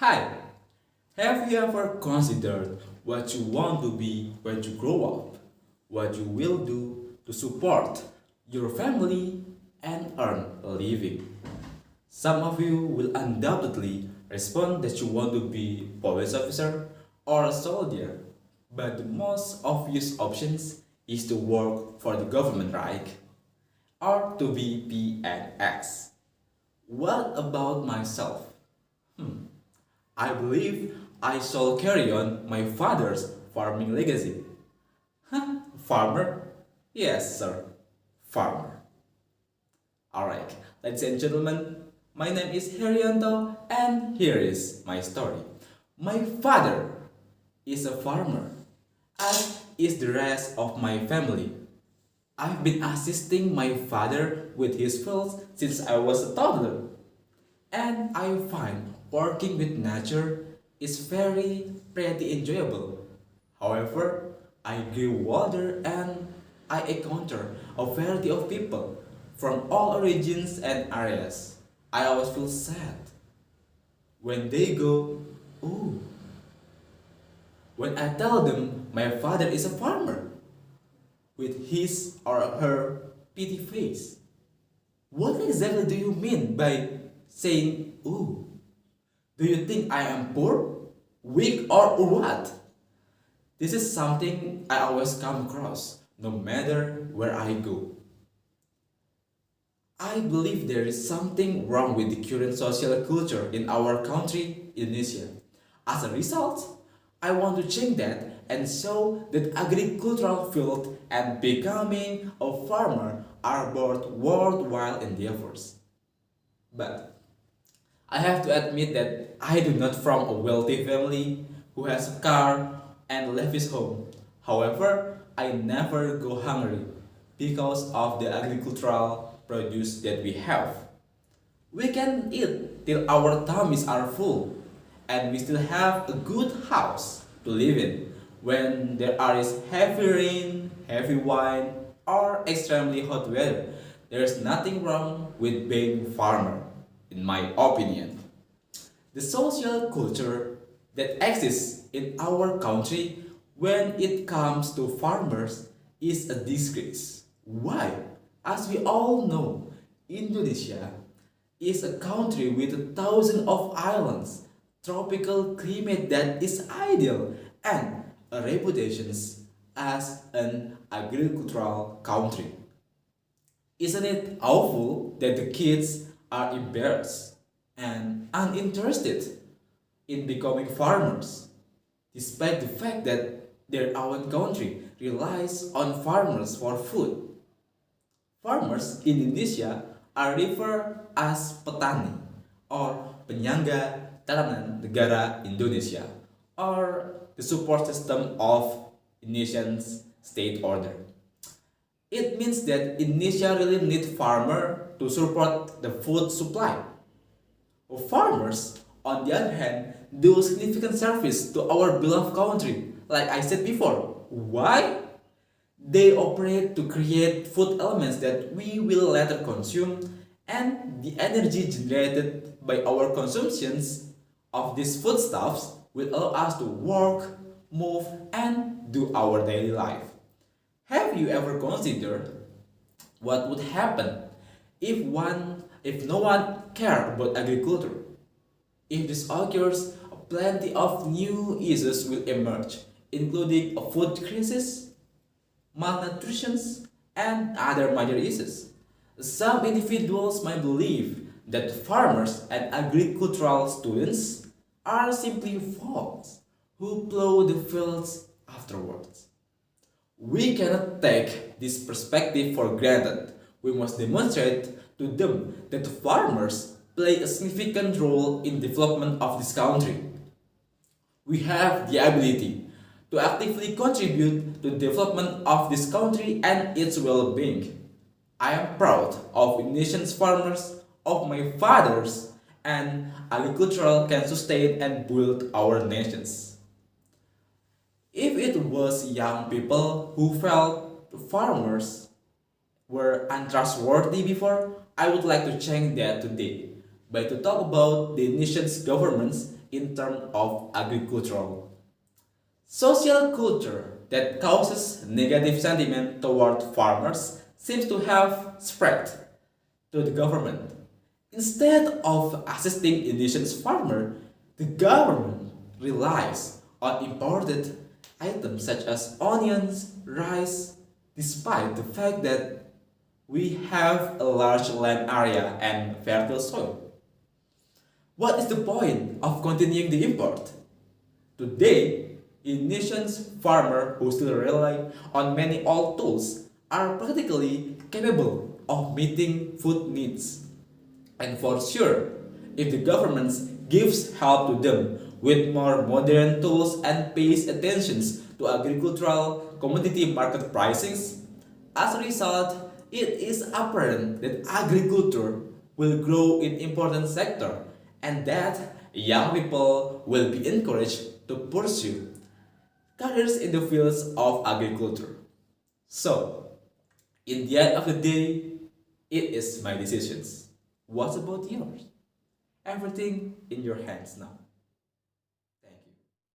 Hi, have you ever considered what you want to be when you grow up? What you will do to support your family and earn a living? Some of you will undoubtedly respond that you want to be police officer or a soldier, but the most obvious options is to work for the government, right? Or to be PNS. What about myself? I believe I shall carry on my father's farming legacy. Huh? Farmer? Yes, sir. Farmer. Alright, ladies and gentlemen, my name is Herianto and here is my story. My father is a farmer, as is the rest of my family. I've been assisting my father with his fields since I was a toddler. And I find working with nature is very pretty enjoyable. However, I grew older and I encounter a variety of people from all origins and areas. I always feel sad when they go, "Oh," when I tell them my father is a farmer with his or her pity face. What exactly do you mean by saying, "Ooh"? Do you think I am poor, weak, or what? This is something I always come across, no matter where I go. I believe there is something wrong with the current social culture in our country, Indonesia. As a result, I want to change that and show that agricultural field and becoming a farmer are both worthwhile endeavors. But I have to admit that I do not from a wealthy family who has a car and left his home. However, I never go hungry because of the agricultural produce that we have. We can eat till our tummies are full and we still have a good house to live in when there is heavy rain, heavy wine, or extremely hot weather. There is nothing wrong with being farmer, in my opinion. The social culture that exists in our country when it comes to farmers is a disgrace. Why? As we all know, Indonesia is a country with a thousand of islands, tropical climate that is ideal, and a reputation as an agricultural country. Isn't it awful that the kids are embarrassed and uninterested in becoming farmers, despite the fact that their own country relies on farmers for food? Farmers in Indonesia are referred as petani or penyangga tanaman negara Indonesia or the support system of Indonesian state order. It means that Indonesia really needs farmer to support the food supply. Farmers, on the other hand, do significant service to our beloved country, like I said before. Why? They operate to create food elements that we will later consume, and the energy generated by our consumptions of these foodstuffs will allow us to work, move, and do our daily life. Have you ever considered what would happen if no one cared about agriculture? If this occurs, plenty of new issues will emerge, including a food crisis, malnutrition, and other major issues. Some individuals might believe that farmers and agricultural students are simply folks who plow the fields afterwards. We cannot take this perspective for granted. We must demonstrate to them that farmers play a significant role in development of this country. We have the ability to actively contribute to the development of this country and its well-being. I am proud of Indonesian farmers, of my fathers, and agricultural can sustain and build our nations. If it was young people who felt farmers were untrustworthy before, I would like to change that today by to talk about the nation's governments in terms of agricultural. Social culture that causes negative sentiment toward farmers seems to have spread to the government. Instead of assisting indigenous farmers, the government relies on imported items such as onions, rice, despite the fact that we have a large land area and fertile soil. What is the point of continuing the import? Today, Indonesian farmers who still rely on many old tools are practically capable of meeting food needs. And for sure, if the government gives help to them with more modern tools and pays attention to agricultural commodity market pricings, as a result, it is apparent that agriculture will grow in important sector and that young people will be encouraged to pursue careers in the fields of agriculture. So, in the end of the day, it is my decisions. What about yours? Everything in your hands now.